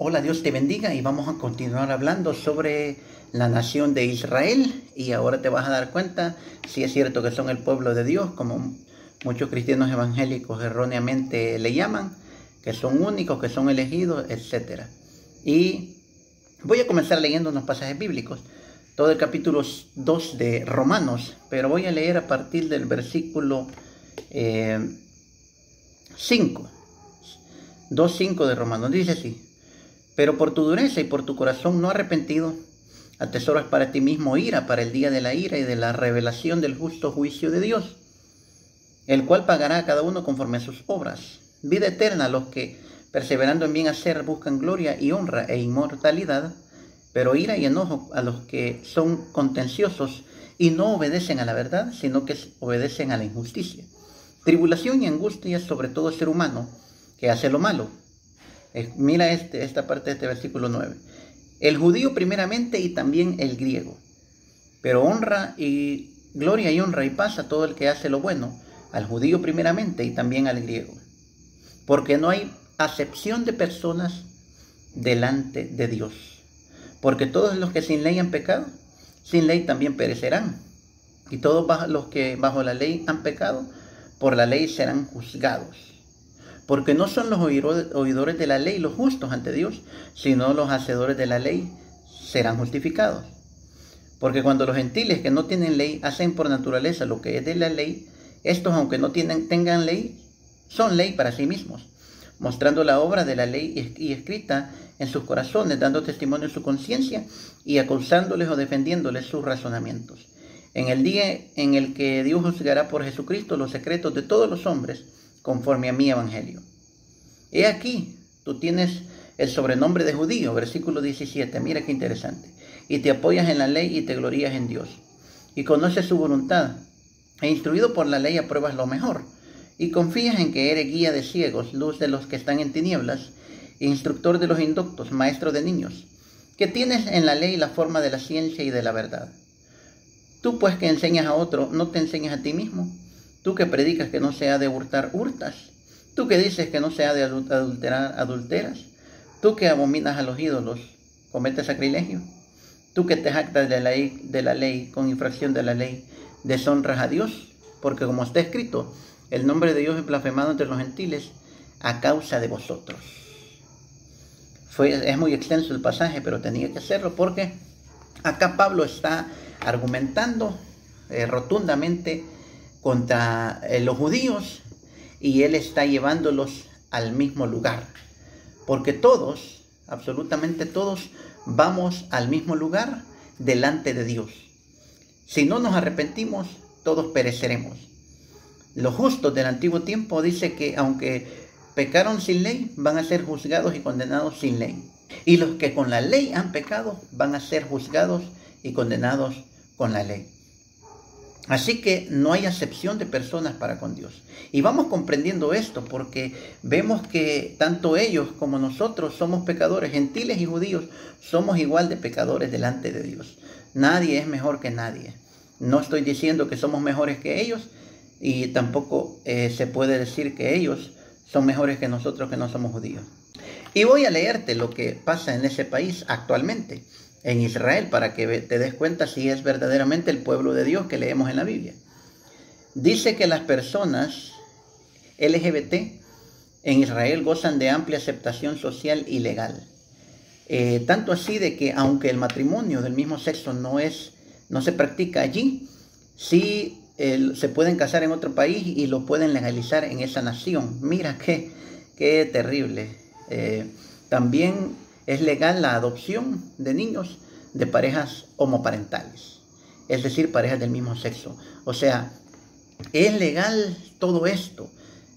Hola, Dios te bendiga y vamos a continuar hablando sobre la nación de Israel y ahora te vas a dar cuenta si es cierto que son el pueblo de Dios, como muchos cristianos evangélicos erróneamente le llaman, que son únicos, que son elegidos, etc. Y voy a comenzar leyendo unos pasajes bíblicos, todo el capítulo 2 de Romanos, pero voy a leer a partir del versículo 5, 2:5 de Romanos, dice así: pero por tu dureza y por tu corazón no arrepentido, atesoras para ti mismo ira para el día de la ira y de la revelación del justo juicio de Dios, el cual pagará a cada uno conforme a sus obras. Vida eterna a los que, perseverando en bien hacer, buscan gloria y honra e inmortalidad, pero ira y enojo a los que son contenciosos y no obedecen a la verdad, sino que obedecen a la injusticia. Tribulación y angustia sobre todo ser humano que hace lo malo. Mira esta parte de este versículo 9. El judío primeramente y también el griego. Pero gloria y honra y paz a todo el que hace lo bueno, al judío primeramente y también al griego. Porque no hay acepción de personas delante de Dios. Porque todos los que sin ley han pecado, sin ley también perecerán. Y todos los que bajo la ley han pecado, por la ley serán juzgados. Porque no son los oidores de la ley los justos ante Dios, sino los hacedores de la ley serán justificados. Porque cuando los gentiles que no tienen ley hacen por naturaleza lo que es de la ley, estos, aunque no tengan ley, son ley para sí mismos, mostrando la obra de la ley y escrita en sus corazones, dando testimonio en su conciencia y acusándoles o defendiéndoles sus razonamientos. En el día en el que Dios juzgará por Jesucristo los secretos de todos los hombres, conforme a mi evangelio. He aquí, tú tienes el sobrenombre de judío, versículo 17, mira qué interesante, y te apoyas en la ley y te glorías en Dios, y conoces su voluntad, e instruido por la ley apruebas lo mejor, y confías en que eres guía de ciegos, luz de los que están en tinieblas, instructor de los indoctos, maestro de niños, que tienes en la ley la forma de la ciencia y de la verdad. Tú pues que enseñas a otro, ¿no te enseñas a ti mismo? Tú que predicas que no se ha de hurtar, hurtas. Tú que dices que no se ha de adulterar, adulteras. Tú que abominas a los ídolos, cometes sacrilegio. Tú que te jactas de la ley, con infracción de la ley, deshonras a Dios. Porque como está escrito, el nombre de Dios es blasfemado entre los gentiles a causa de vosotros. Es muy extenso el pasaje, pero tenía que hacerlo porque acá Pablo está argumentando rotundamente contra los judíos, y él está llevándolos al mismo lugar, porque todos, absolutamente todos, vamos al mismo lugar delante de Dios. Si no nos arrepentimos, todos pereceremos. Los justos del antiguo tiempo dice que aunque pecaron sin ley, van a ser juzgados y condenados sin ley. Y los que con la ley han pecado van a ser juzgados y condenados con la ley. Así que no hay acepción de personas para con Dios. Y vamos comprendiendo esto porque vemos que tanto ellos como nosotros somos pecadores, gentiles y judíos, somos igual de pecadores delante de Dios. Nadie es mejor que nadie. No estoy diciendo que somos mejores que ellos y tampoco se puede decir que ellos son mejores que nosotros que no somos judíos. Y voy a leerte lo que pasa en ese país actualmente, en Israel, para que te des cuenta si es verdaderamente el pueblo de Dios que leemos en la Biblia. Dice que las personas LGBT en Israel gozan de amplia aceptación social y legal. Tanto así de que aunque el matrimonio del mismo sexo no se practica allí, sí se pueden casar en otro país y lo pueden legalizar en esa nación. Mira qué terrible. También es legal la adopción de niños de parejas homoparentales, es decir, parejas del mismo sexo. O sea, es legal todo esto.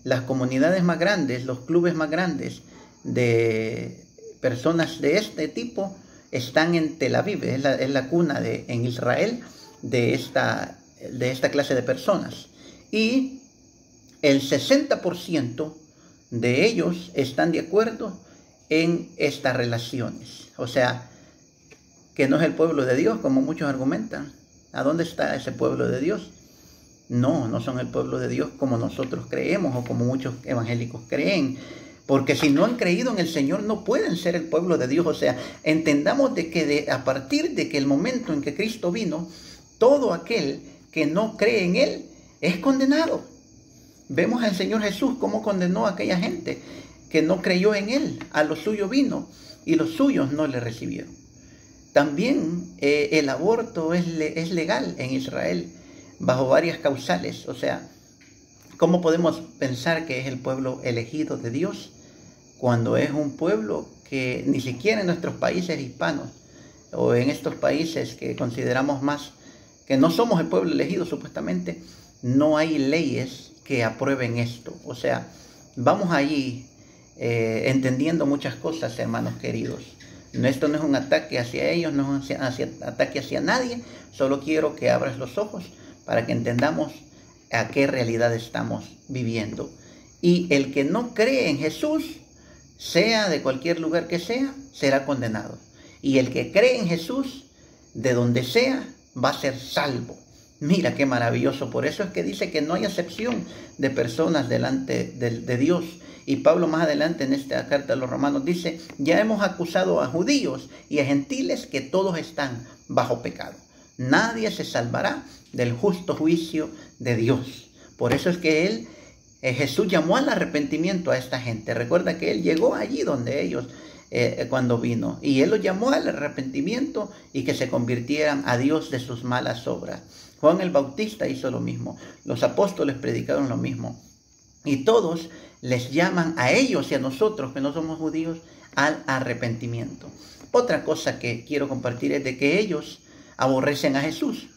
Las comunidades más grandes, los clubes más grandes de personas de este tipo están en Tel Aviv, es la cuna en Israel de esta clase de personas. Y el 60% de ellos están de acuerdo en estas relaciones. O sea, que no es el pueblo de Dios, como muchos argumentan. ¿A dónde está ese pueblo de Dios? No son el pueblo de Dios como nosotros creemos o como muchos evangélicos creen. Porque si no han creído en el Señor, no pueden ser el pueblo de Dios. O sea, entendamos de que a partir de que el momento en que Cristo vino, todo aquel que no cree en Él es condenado. Vemos al Señor Jesús cómo condenó a aquella gente que no creyó en Él. A lo suyo vino y los suyos no le recibieron. También el aborto es legal en Israel bajo varias causales. O sea, ¿cómo podemos pensar que es el pueblo elegido de Dios cuando es un pueblo que ni siquiera en nuestros países hispanos o en estos países que consideramos más, que no somos el pueblo elegido supuestamente, no hay leyes que aprueben esto? O sea, vamos allí entendiendo muchas cosas, hermanos queridos. Esto no es un ataque hacia ellos, no es un ataque hacia nadie. Solo quiero que abras los ojos para que entendamos a qué realidad estamos viviendo. Y el que no cree en Jesús, sea de cualquier lugar que sea, será condenado. Y el que cree en Jesús, de donde sea, va a ser salvo. Mira qué maravilloso. Por eso es que dice que no hay acepción de personas delante de Dios. Y Pablo más adelante en esta carta a los romanos dice: ya hemos acusado a judíos y a gentiles que todos están bajo pecado. Nadie se salvará del justo juicio de Dios. Por eso es que Jesús llamó al arrepentimiento a esta gente. Recuerda que Él llegó allí donde ellos cuando vino. Y Él los llamó al arrepentimiento y que se convirtieran a Dios de sus malas obras. Juan el Bautista hizo lo mismo. Los apóstoles predicaron lo mismo. Y todos les llaman a ellos y a nosotros, que no somos judíos, al arrepentimiento. Otra cosa que quiero compartir es de que ellos aborrecen a Jesús.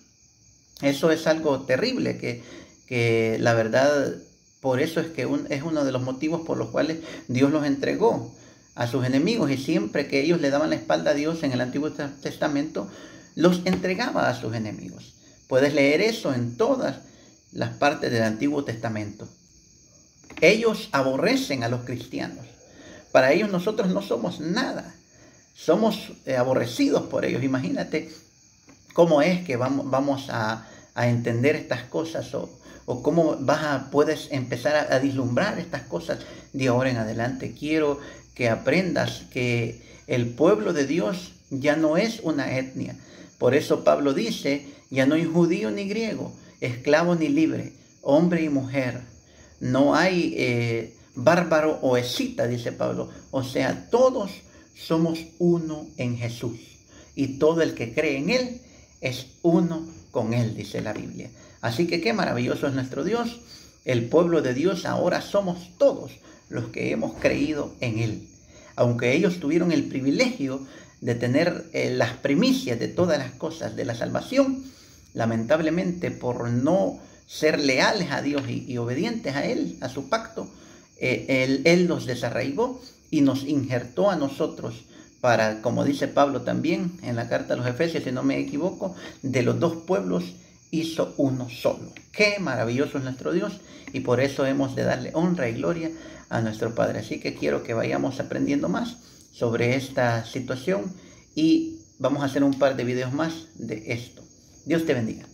Eso es algo terrible, que la verdad, por eso es que es uno de los motivos por los cuales Dios los entregó a sus enemigos. Y siempre que ellos le daban la espalda a Dios en el Antiguo Testamento, los entregaba a sus enemigos. Puedes leer eso en todas las partes del Antiguo Testamento. Ellos aborrecen a los cristianos. Para ellos nosotros no somos nada. Somos aborrecidos por ellos. Imagínate cómo es que vamos a entender estas cosas o cómo puedes empezar a vislumbrar estas cosas de ahora en adelante. Quiero que aprendas que el pueblo de Dios ya no es una etnia. Por eso Pablo dice: ya no hay judío ni griego, esclavo ni libre, hombre y mujer. No hay bárbaro o escita, dice Pablo. O sea, todos somos uno en Jesús. Y todo el que cree en Él es uno con Él, dice la Biblia. Así que qué maravilloso es nuestro Dios. El pueblo de Dios ahora somos todos los que hemos creído en Él. Aunque ellos tuvieron el privilegio de tener las primicias de todas las cosas de la salvación, lamentablemente por no ser leales a Dios y obedientes a Él, a su pacto, Él los desarraigó y nos injertó a nosotros para, como dice Pablo también en la carta a los Efesios, si no me equivoco, de los dos pueblos hizo uno solo. Qué maravilloso es nuestro Dios, y por eso hemos de darle honra y gloria a nuestro Padre. Así que quiero que vayamos aprendiendo más sobre esta situación y vamos a hacer un par de videos más de esto. Dios te bendiga.